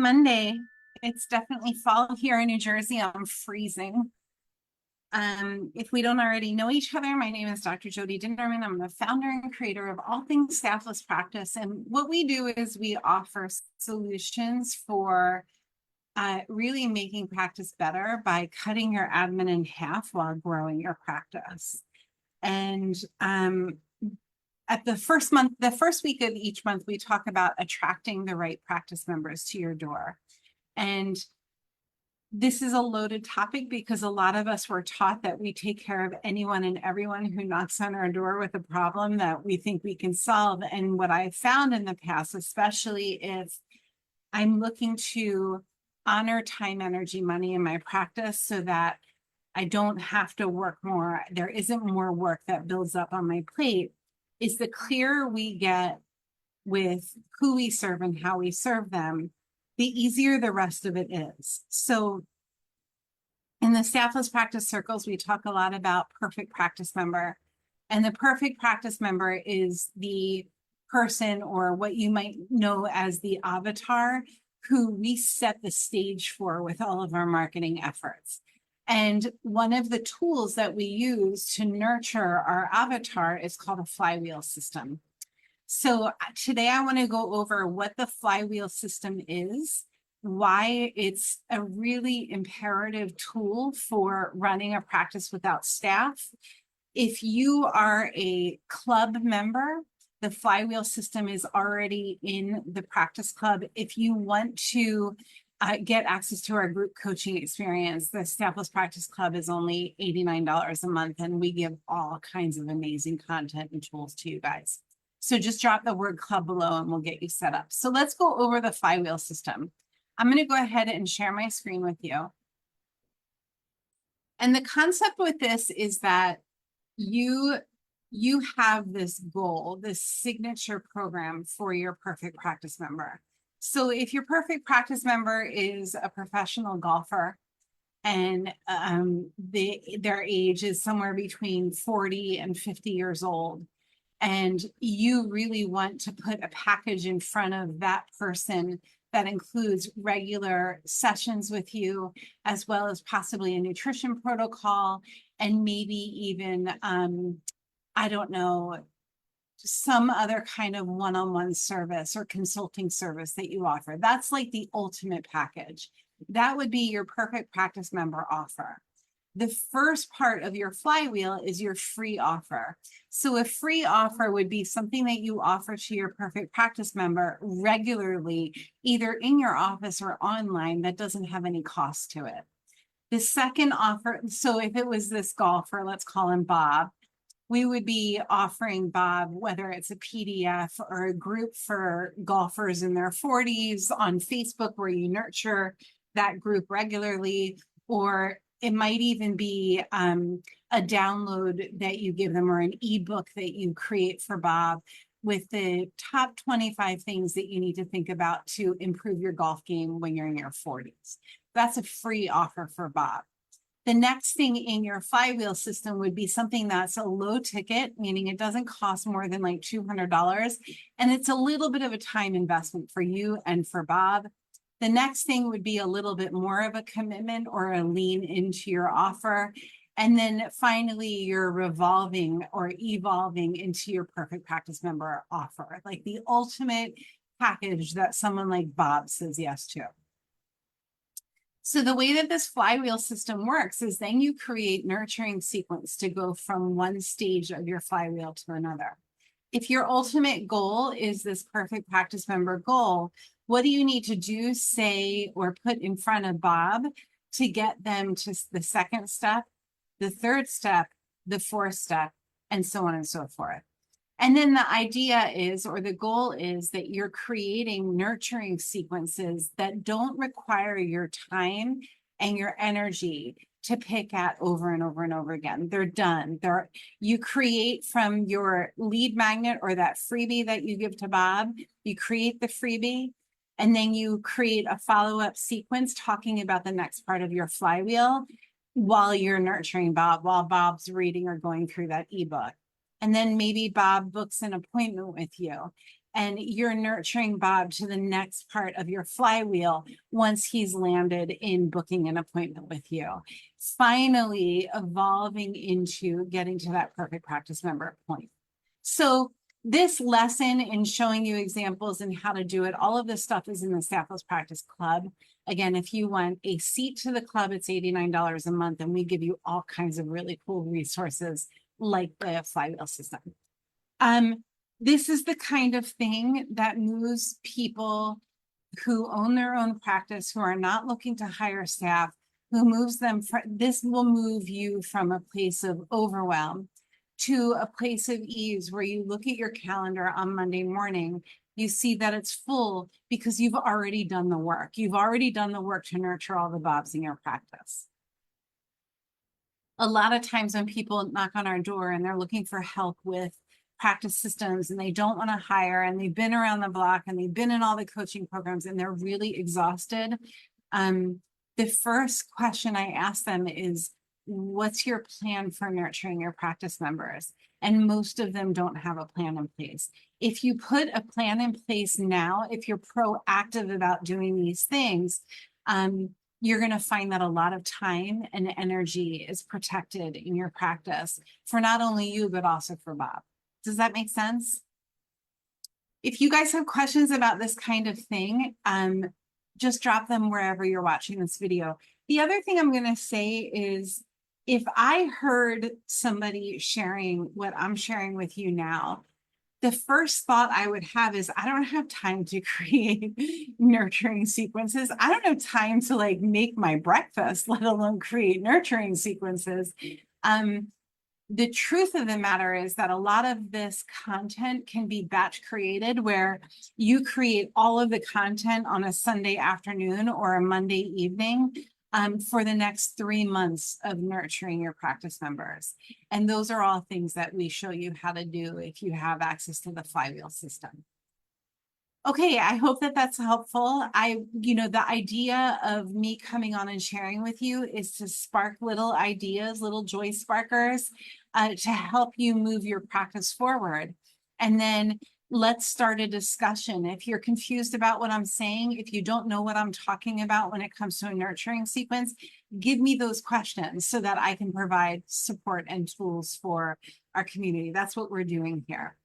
Monday. It's definitely fall here in New Jersey. I'm freezing. If we don't already know each other, my name is Dr. Jody Dinderman. I'm the founder and creator of All Things Staffless Practice. And what we do is we offer solutions for really making practice better by cutting your admin in half while growing your practice. And at the first week of each month, we talk about attracting the right practice members to your door. And this is a loaded topic because a lot of us were taught that we take care of anyone and everyone who knocks on our door with a problem that we think we can solve. And what I found in the past, especially if I'm looking to honor time, energy, money in my practice so that I don't have to work more, there isn't more work that builds up on my plate, is the clearer we get with who we serve and how we serve them, the easier the rest of it is. So in the staffless practice circles, we talk a lot about perfect practice member. And the perfect practice member is the person, or what you might know as the avatar, who we set the stage for with all of our marketing efforts. And one of the tools that we use to nurture our avatar is called a flywheel system. So today I want to go over what the flywheel system is, why it's a really imperative tool for running a practice without staff. If you are a club member, the flywheel system is already in the practice club. If you want to get access to our group coaching experience, the Staffless Practice Club is only $89 a month, and we give all kinds of amazing content and tools to you guys. So just drop the word club below and we'll get you set up. So let's go over the flywheel system. I'm going to go ahead and share my screen with you. And the concept with this is that you have this goal, this signature program for your perfect practice member. So if your perfect practice member is a professional golfer and their age is somewhere between 40 and 50 years old, and you really want to put a package in front of that person that includes regular sessions with you, as well as possibly a nutrition protocol, and maybe even, I don't know, some other kind of one-on-one service or consulting service that you offer. That's like the ultimate package. That would be your perfect practice member offer. The first part of your flywheel is your free offer. So a free offer would be something that you offer to your perfect practice member regularly, either in your office or online, that doesn't have any cost to it. The second offer, so if it was this golfer, let's call him Bob, we would be offering Bob, whether it's a PDF or a group for golfers in their 40s on Facebook where you nurture that group regularly, or it might even be a download that you give them or an ebook that you create for Bob with the top 25 things that you need to think about to improve your golf game when you're in your 40s. That's a free offer for Bob. The next thing in your flywheel system would be something that's a low ticket, meaning it doesn't cost more than like $200. And it's a little bit of a time investment for you and for Bob. The next thing would be a little bit more of a commitment or a lean into your offer. And then finally, you're revolving or evolving into your perfect practice member offer, like the ultimate package that someone like Bob says yes to. So the way that this flywheel system works is then you create nurturing sequence to go from one stage of your flywheel to another. If your ultimate goal is this perfect practice member goal, what do you need to do, say, or put in front of Bob to get them to the second step, the third step, the fourth step, and so on and so forth? And then the idea is, or the goal is, that you're creating nurturing sequences that don't require your time and your energy to pick at over and over and over again. They're done. You create from your lead magnet or that freebie that you give to Bob, you create the freebie, and then you create a follow-up sequence talking about the next part of your flywheel while you're nurturing Bob, while Bob's reading or going through that ebook. And then maybe Bob books an appointment with you and you're nurturing Bob to the next part of your flywheel once he's landed in booking an appointment with you. Finally evolving into getting to that perfect practice member point. So this lesson in showing you examples and how to do it, all of this stuff is in the Staffless Practice Club. Again, if you want a seat to the club, it's $89 a month, and we give you all kinds of really cool resources like the Flywheel system. This is the kind of thing that moves people who own their own practice, who are not looking to hire staff, who moves them, this will move you from a place of overwhelm to a place of ease where you look at your calendar on Monday morning, you see that it's full because you've already done the work. You've already done the work to nurture all the Bobs in your practice. A lot of times when people knock on our door and they're looking for help with practice systems and they don't want to hire and they've been around the block and they've been in all the coaching programs and they're really exhausted, the first question I ask them is, what's your plan for nurturing your practice members? And most of them don't have a plan in place. If you put a plan in place now, if you're proactive about doing these things, you're going to find that a lot of time and energy is protected in your practice for not only you, but also for Bob. Does that make sense? If you guys have questions about this kind of thing, just drop them wherever you're watching this video. The other thing I'm going to say is, if I heard somebody sharing what I'm sharing with you now, the first thought I would have is, I don't have time to create nurturing sequences. I don't have time to like make my breakfast, let alone create nurturing sequences. The truth of the matter is that a lot of this content can be batch created, where you create all of the content on a Sunday afternoon or a Monday evening for the next 3 months of nurturing your practice members. And those are all things that we show you how to do if you have access to the Flywheel system. Okay, I hope that that's helpful. The idea of me coming on and sharing with you is to spark little ideas, little joy sparkers, to help you move your practice forward. And then let's start a discussion. If you're confused about what I'm saying, if you don't know what I'm talking about when it comes to a nurturing sequence, give me those questions so that I can provide support and tools for our community. That's what we're doing here.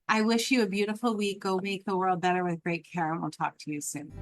I wish you a beautiful week. Go make the world better with great care, and we'll talk to you soon.